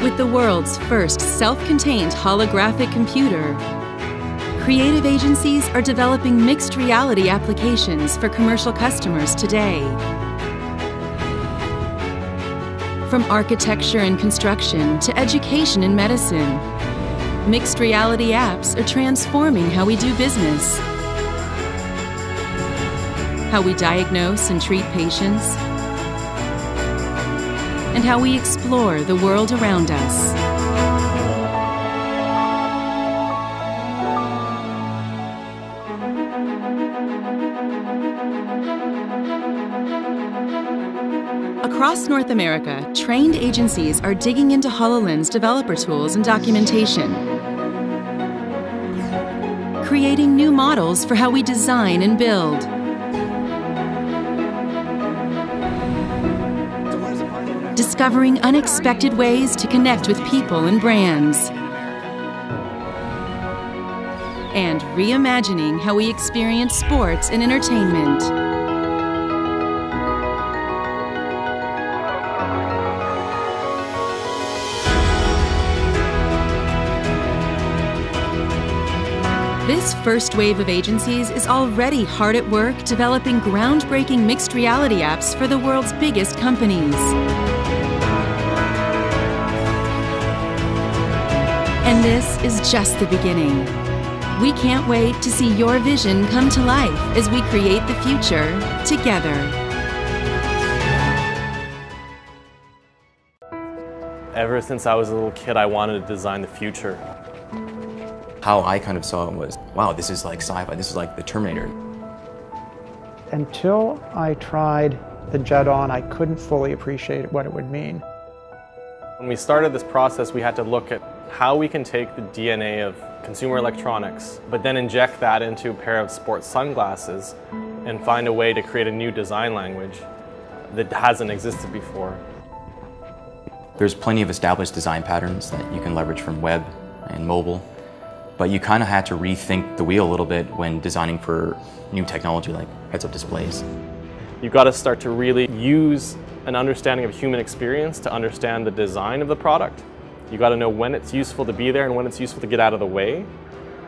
With the world's first self-contained holographic computer, creative agencies are developing mixed reality applications for commercial customers today. From architecture and construction to education and medicine, mixed reality apps are transforming how we do business, how we diagnose and treat patients, and how we explore the world around us. Across North America, trained agencies are digging into HoloLens developer tools and documentation, creating new models for how we design and build. Discovering unexpected ways to connect with people and brands. And reimagining how we experience sports and entertainment. This first wave of agencies is already hard at work developing groundbreaking mixed reality apps for the world's biggest companies. And this is just the beginning. We can't wait to see your vision come to life as we create the future together. Ever since I was a little kid, I wanted to design the future. How I kind of saw it was, wow, this is like sci-fi, this is like the Terminator. Until I tried the Jet on, I couldn't fully appreciate what it would mean. When we started this process, we had to look at how we can take the DNA of consumer electronics, but then inject that into a pair of sports sunglasses and find a way to create a new design language that hasn't existed before. There's plenty of established design patterns that you can leverage from web and mobile, but you kind of had to rethink the wheel a little bit when designing for new technology like heads-up displays. You've got to start to really use an understanding of human experience to understand the design of the product. You got to know when it's useful to be there and when it's useful to get out of the way.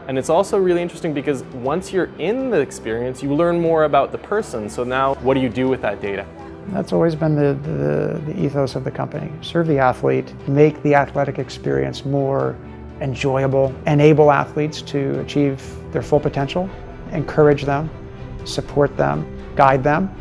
And it's also really interesting because once you're in the experience, you learn more about the person. So now, what do you do with that data? That's always been the ethos of the company. Serve the athlete, make the athletic experience more enjoyable, enable athletes to achieve their full potential, encourage them, support them, guide them.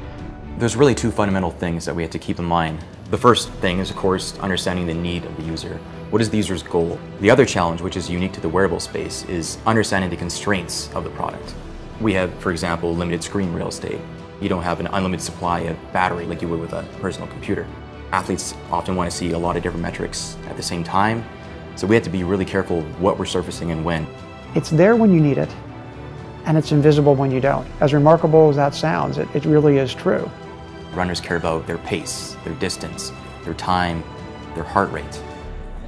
There's really two fundamental things that we have to keep in mind. The first thing is, of course, understanding the need of the user. What is the user's goal? The other challenge, which is unique to the wearable space, is understanding the constraints of the product. We have, for example, limited screen real estate. You don't have an unlimited supply of battery like you would with a personal computer. Athletes often want to see a lot of different metrics at the same time, so we have to be really careful what we're surfacing and when. It's there when you need it, and it's invisible when you don't. As remarkable as that sounds, it really is true. Runners care about their pace, their distance, their time, their heart rate.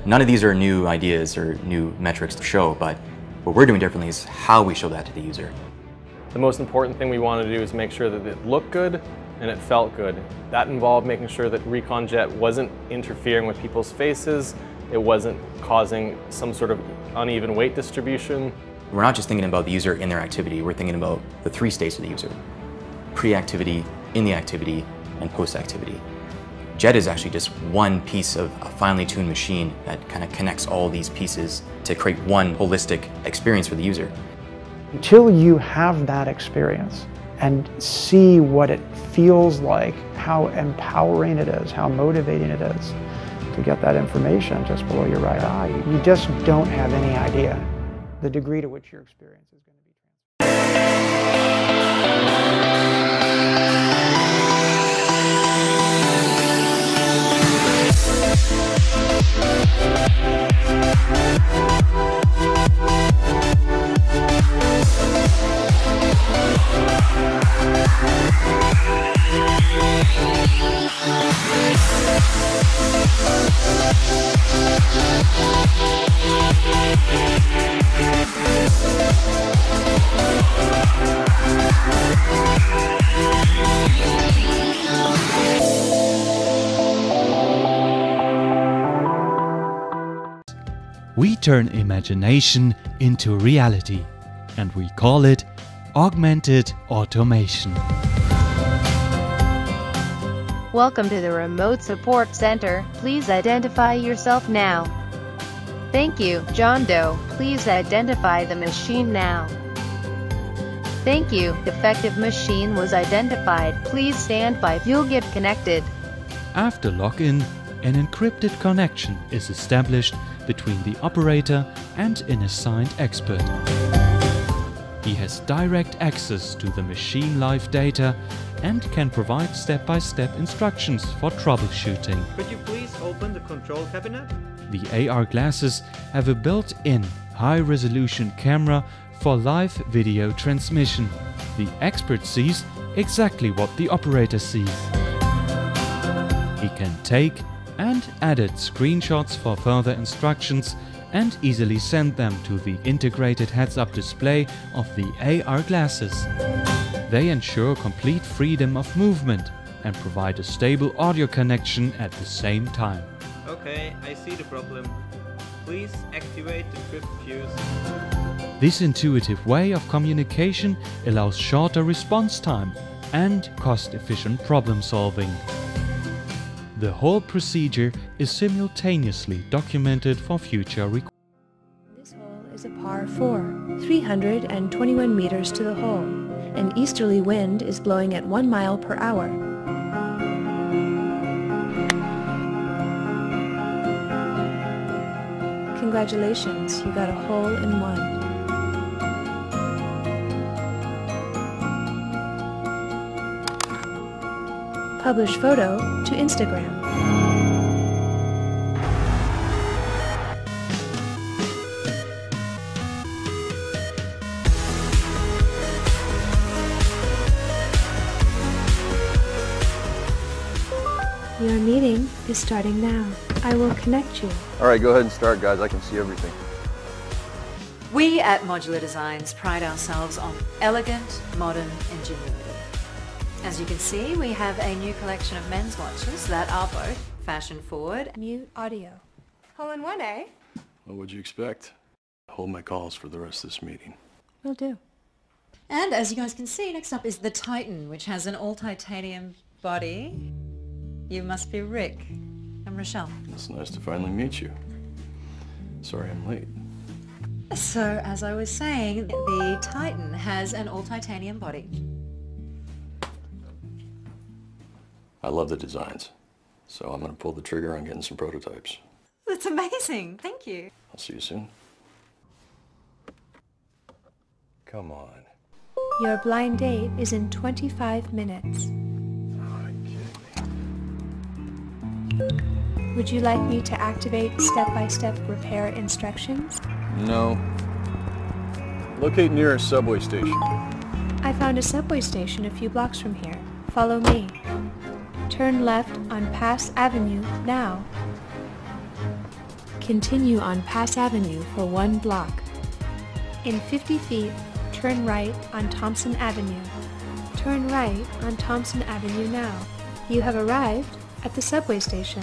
None of these are new ideas or new metrics to show, but what we're doing differently is how we show that to the user. The most important thing we wanted to do is make sure that it looked good and it felt good. That involved making sure that Recon Jet wasn't interfering with people's faces, it wasn't causing some sort of uneven weight distribution. We're not just thinking about the user in their activity, we're thinking about the three states of the user: pre-activity, in the activity, and post-activity. Jet is actually just one piece of a finely tuned machine that kind of connects all these pieces to create one holistic experience for the user. Until you have that experience and see what it feels like, how empowering it is, how motivating it is to get that information just below your right eye, you just don't have any idea the degree to which your experience is going to be transformed. We turn imagination into reality, and we call it augmented automation. Welcome to the Remote Support Center. Please identify yourself now. Thank you, John Doe. Please identify the machine now. Thank you. Defective machine was identified. Please stand by. You'll get connected. After login, an encrypted connection is established between the operator and an assigned expert. He has direct access to the machine live data and can provide step-by-step instructions for troubleshooting. Could you please open the control cabinet? The AR glasses have a built-in high-resolution camera for live video transmission. The expert sees exactly what the operator sees. He can take and edit screenshots for further instructions and easily send them to the integrated heads-up display of the AR glasses. They ensure complete freedom of movement and provide a stable audio connection at the same time. Okay, I see the problem. Please activate the trip fuse. This intuitive way of communication allows shorter response time and cost-efficient problem solving. The whole procedure is simultaneously documented for future recordings. This hole is a par 4, 321 meters to the hole. An easterly wind is blowing at 1 mile per hour. Congratulations, you got a hole in 1. Publish photo to Instagram. Your meeting is starting now. I will connect you. All right, go ahead and start, guys. I can see everything. We at Modular Designs pride ourselves on elegant, modern ingenuity. As you can see, we have a new collection of men's watches that are both fashion-forward. Mute audio. Hole in 1, eh? What would you expect? Hold my calls for the rest of this meeting. Will do. And as you guys can see, next up is the Titan, which has an all-titanium body. You must be Rick. I'm Rochelle. It's nice to finally meet you. Sorry I'm late. So, as I was saying, the Titan has an all-titanium body. I love the designs, so I'm going to pull the trigger on getting some prototypes. That's amazing. Thank you. I'll see you soon. Come on. Your blind date is in 25 minutes. Would you like me to activate step-by-step repair instructions? No. Locate nearest subway station. I found a subway station a few blocks from here. Follow me. Turn left on Pass Avenue now. Continue on Pass Avenue for 1 block. In 50 feet, turn right on Thompson Avenue. Turn right on Thompson Avenue now. You have arrived at the subway station.